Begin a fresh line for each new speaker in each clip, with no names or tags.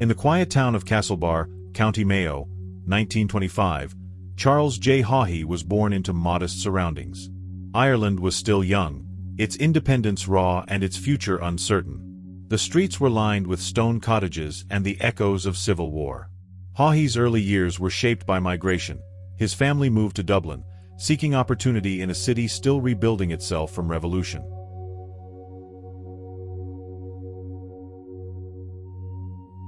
In the quiet town of Castlebar, County Mayo, 1925, Charles Haughey was born into modest surroundings. Ireland was still young, its independence raw and its future uncertain. The streets were lined with stone cottages and the echoes of civil war. Haughey's early years were shaped by migration. His family moved to Dublin, seeking opportunity in a city still rebuilding itself from revolution.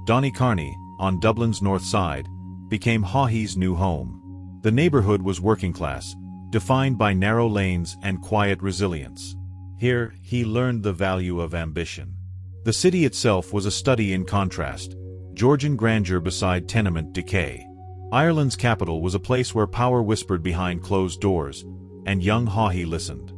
Donnycarney, on Dublin's north side, became Haughey's new home. The neighborhood was working class, defined by narrow lanes and quiet resilience. Here, he learned the value of ambition. The city itself was a study in contrast, Georgian grandeur beside tenement decay. Ireland's capital was a place where power whispered behind closed doors, and young Haughey listened.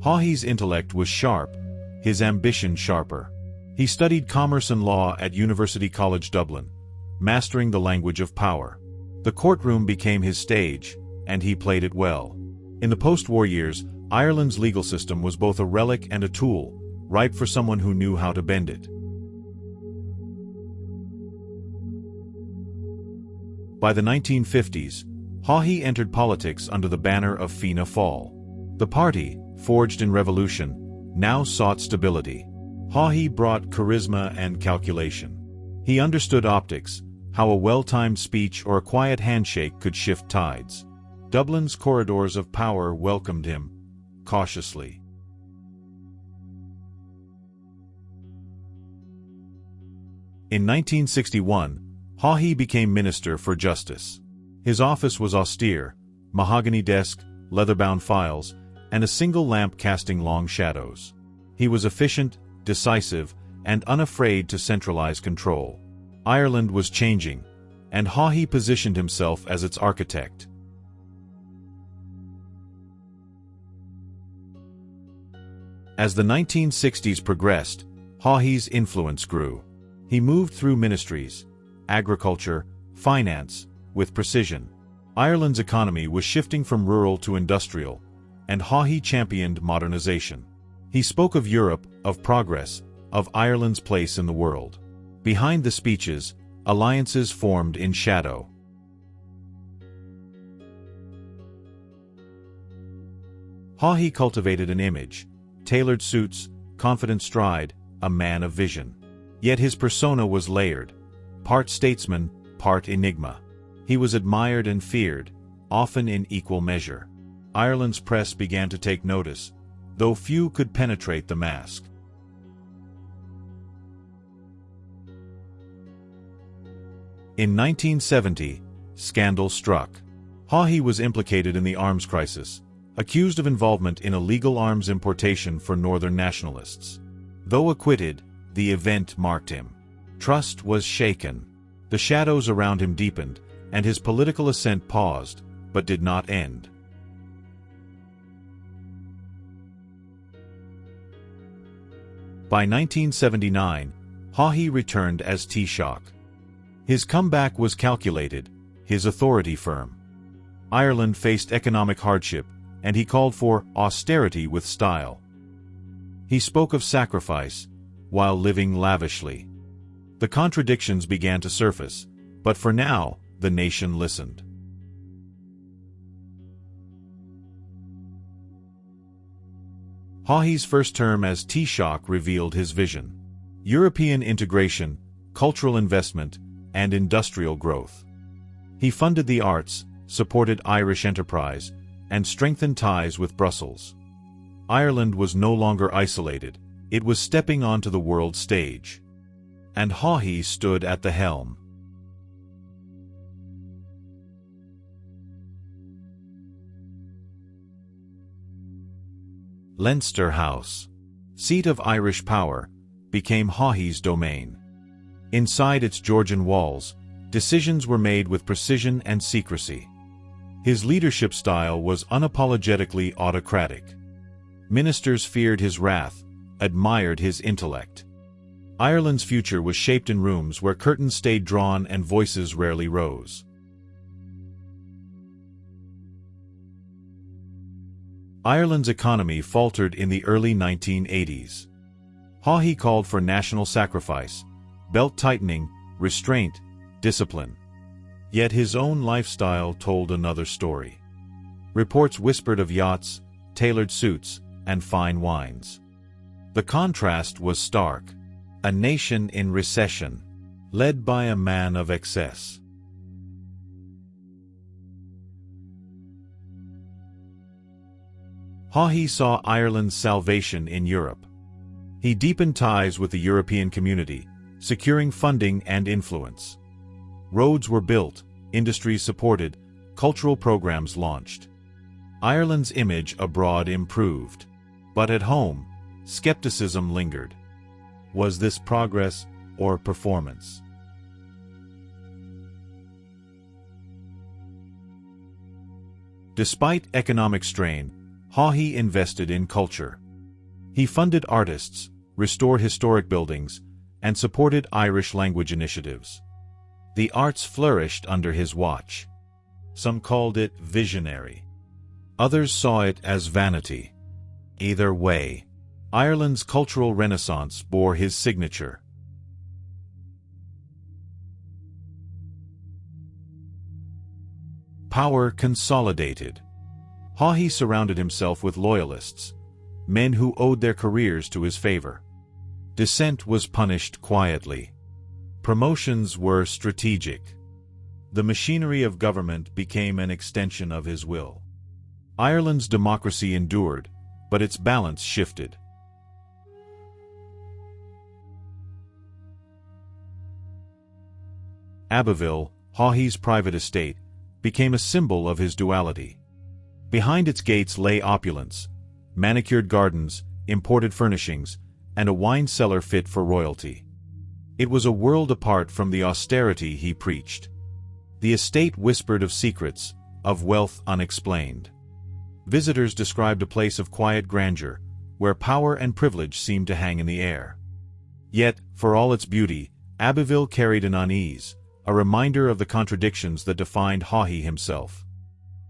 Haughey's intellect was sharp, his ambition sharper. He studied commerce and law at University College Dublin, mastering the language of power. The courtroom became his stage, and he played it well. In the post-war years, Ireland's legal system was both a relic and a tool, ripe for someone who knew how to bend it. By the 1950s, Haughey entered politics under the banner of Fianna Fáil. The party, forged in revolution, now sought stability. Haughey brought charisma and calculation. He understood optics, how a well-timed speech or a quiet handshake could shift tides. Dublin's corridors of power welcomed him, cautiously. In 1961, Haughey became Minister for Justice. His office was austere, mahogany desk, leather-bound files, and a single lamp casting long shadows. He was efficient, decisive, and unafraid to centralize control. Ireland was changing, and Haughey positioned himself as its architect. As the 1960s progressed, Haughey's influence grew. He moved through ministries, agriculture, finance, with precision. Ireland's economy was shifting from rural to industrial, and Haughey championed modernization. He spoke of Europe, of progress, of Ireland's place in the world. Behind the speeches, alliances formed in shadow. Haughey cultivated an image: tailored suits, confident stride, a man of vision. Yet his persona was layered, part statesman, part enigma. He was admired and feared, often in equal measure. Ireland's press began to take notice, though few could penetrate the mask. In 1970, scandal struck. Haughey was implicated in the arms crisis, accused of involvement in illegal arms importation for northern nationalists. Though acquitted, the event marked him. Trust was shaken. The shadows around him deepened, and his political ascent paused, but did not end. By 1979, Haughey returned as Taoiseach. His comeback was calculated, his authority firm. Ireland faced economic hardship, and he called for austerity with style. He spoke of sacrifice, while living lavishly. The contradictions began to surface, but for now, the nation listened. Haughey's first term as Taoiseach revealed his vision: European integration, cultural investment, and industrial growth. He funded the arts, supported Irish enterprise, and strengthened ties with Brussels. Ireland was no longer isolated, it was stepping onto the world stage. And Haughey stood at the helm. Leinster House, seat of Irish power, became Haughey's domain. Inside its Georgian walls, decisions were made with precision and secrecy. His leadership style was unapologetically autocratic. Ministers feared his wrath, admired his intellect. Ireland's future was shaped in rooms where curtains stayed drawn and voices rarely rose. Ireland's economy faltered in the early 1980s. Haughey called for national sacrifice, belt-tightening, restraint, discipline. Yet his own lifestyle told another story. Reports whispered of yachts, tailored suits, and fine wines. The contrast was stark. A nation in recession, led by a man of excess. Haughey saw Ireland's salvation in Europe. He deepened ties with the European community, securing funding and influence. Roads were built, industries supported, cultural programs launched. Ireland's image abroad improved. But at home, skepticism lingered. Was this progress or performance? Despite economic strain, Haughey invested in culture. He funded artists, restored historic buildings, and supported Irish language initiatives. The arts flourished under his watch. Some called it visionary. Others saw it as vanity. Either way, Ireland's cultural renaissance bore his signature. Power consolidated. Haughey surrounded himself with loyalists, men who owed their careers to his favor. Dissent was punished quietly. Promotions were strategic. The machinery of government became an extension of his will. Ireland's democracy endured, but its balance shifted. Abbeville, Haughey's private estate, became a symbol of his duality. Behind its gates lay opulence, manicured gardens, imported furnishings, and a wine cellar fit for royalty. It was a world apart from the austerity he preached. The estate whispered of secrets, of wealth unexplained. Visitors described a place of quiet grandeur, where power and privilege seemed to hang in the air. Yet, for all its beauty, Abbeville carried an unease, a reminder of the contradictions that defined Haughey himself.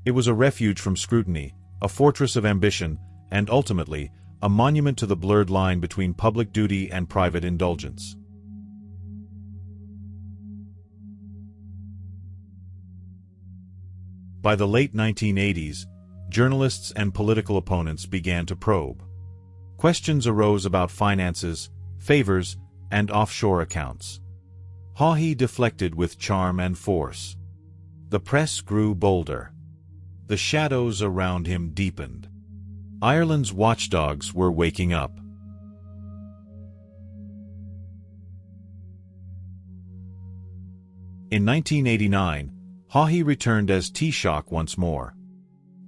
It was a refuge from scrutiny, a fortress of ambition, and ultimately, a monument to the blurred line between public duty and private indulgence. By the late 1980s, journalists and political opponents began to probe. Questions arose about finances, favors, and offshore accounts. Haughey deflected with charm and force. The press grew bolder. The shadows around him deepened. Ireland's watchdogs were waking up. In 1989, Haughey returned as Taoiseach once more.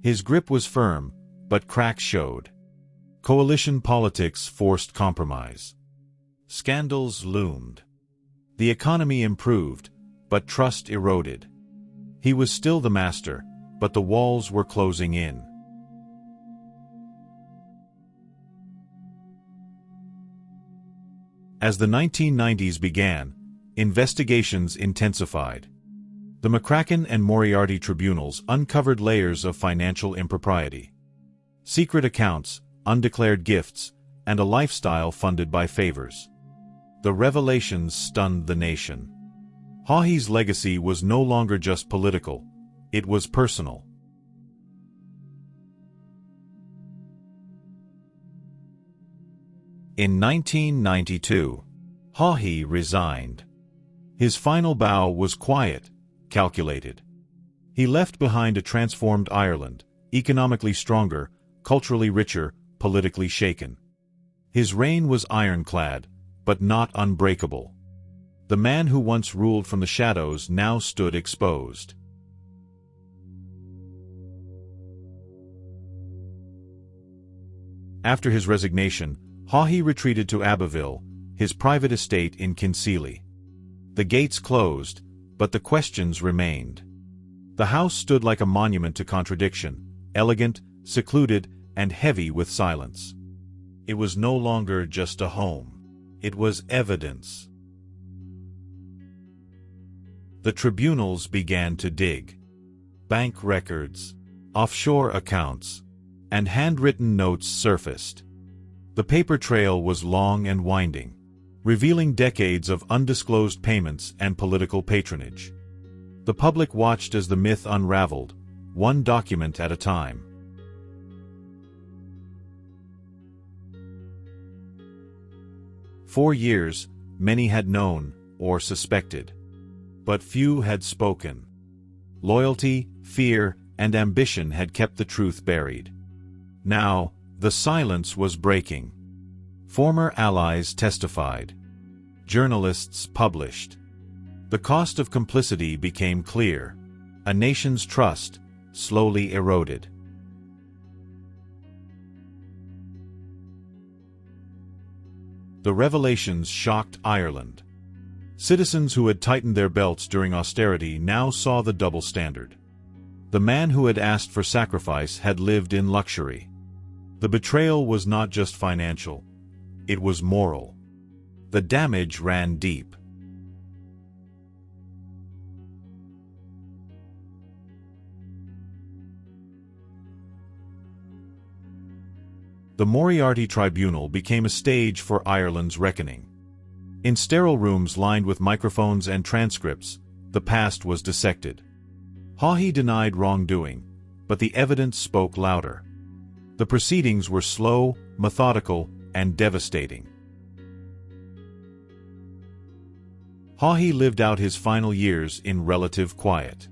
His grip was firm, but cracks showed. Coalition politics forced compromise. Scandals loomed. The economy improved, but trust eroded. He was still the master, but the walls were closing in. As the 1990s began, investigations intensified. The McCracken and Moriarty tribunals uncovered layers of financial impropriety. Secret accounts, undeclared gifts, and a lifestyle funded by favors. The revelations stunned the nation. Haughey's legacy was no longer just political, it was personal. In 1992, Haughey resigned. His final bow was quiet, calculated. He left behind a transformed Ireland, economically stronger, culturally richer, politically shaken. His reign was ironclad, but not unbreakable. The man who once ruled from the shadows now stood exposed. After his resignation, Haughey retreated to Abbeville, his private estate in Kinsealy. The gates closed, but the questions remained. The house stood like a monument to contradiction, elegant, secluded, and heavy with silence. It was no longer just a home. It was evidence. The tribunals began to dig. Bank records, offshore accounts, and handwritten notes surfaced. The paper trail was long and winding, revealing decades of undisclosed payments and political patronage. The public watched as the myth unraveled, one document at a time. For years, many had known, or suspected. But few had spoken. Loyalty, fear, and ambition had kept the truth buried. Now, the silence was breaking. Former allies testified. Journalists published. The cost of complicity became clear. A nation's trust slowly eroded. The revelations shocked Ireland. Citizens who had tightened their belts during austerity now saw the double standard. The man who had asked for sacrifice had lived in luxury. The betrayal was not just financial, it was moral. The damage ran deep. The Moriarty Tribunal became a stage for Ireland's reckoning. In sterile rooms lined with microphones and transcripts, the past was dissected. Haughey denied wrongdoing, but the evidence spoke louder. The proceedings were slow, methodical, and devastating. Haughey lived out his final years in relative quiet.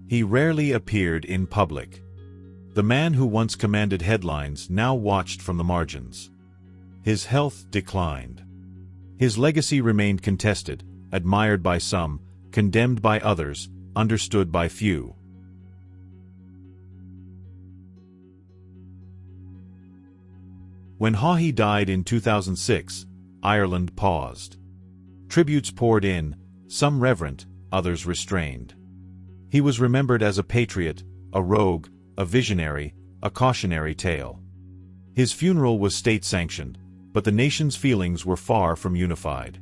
He rarely appeared in public. The man who once commanded headlines now watched from the margins. His health declined. His legacy remained contested, admired by some, condemned by others, understood by few. When Haughey died in 2006, Ireland paused. Tributes poured in, some reverent, others restrained. He was remembered as a patriot, a rogue, a visionary, a cautionary tale. His funeral was state-sanctioned, but the nation's feelings were far from unified.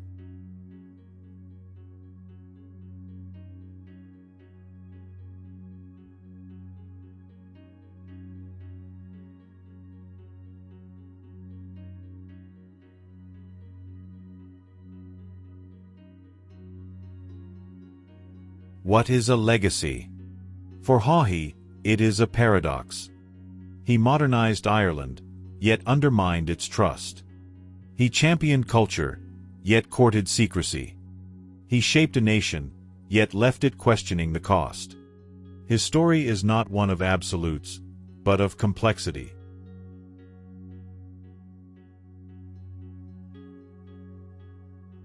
What is a legacy? For Haughey, it is a paradox. He modernized Ireland, yet undermined its trust. He championed culture, yet courted secrecy. He shaped a nation, yet left it questioning the cost. His story is not one of absolutes, but of complexity.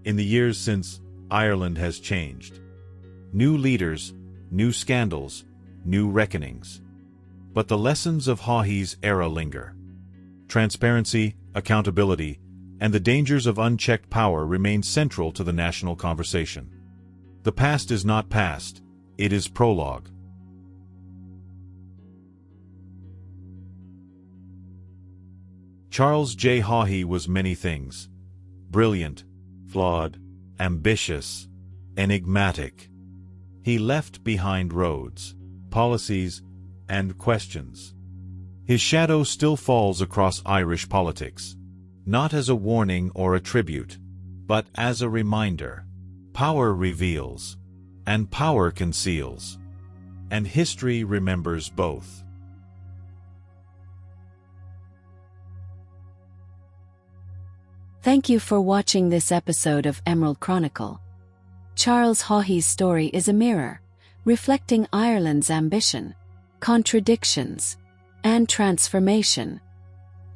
In the years since, Ireland has changed. New leaders, new scandals, new reckonings. But the lessons of Haughey's era linger. Transparency, accountability, and the dangers of unchecked power remain central to the national conversation. The past is not past, it is prologue. Charles J. Haughey was many things. Brilliant, flawed, ambitious, enigmatic. He left behind roads, policies, and questions. His shadow still falls across Irish politics, not as a warning or a tribute, but as a reminder. Power reveals, and power conceals, and history remembers both.
Thank you for watching this episode of Emerald Chronicle. Charles Haughey's story is a mirror, reflecting Ireland's ambition, contradictions, and transformation.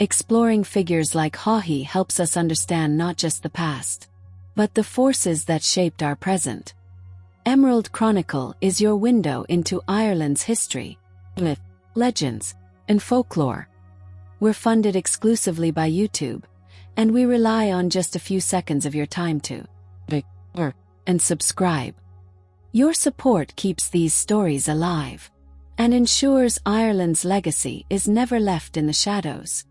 Exploring figures like Haughey helps us understand not just the past, but the forces that shaped our present. Emerald Chronicle is your window into Ireland's history, myth, legends, and folklore. We're funded exclusively by YouTube, and we rely on just a few seconds of your time to and subscribe. Your support keeps these stories alive and ensures Ireland's legacy is never left in the shadows.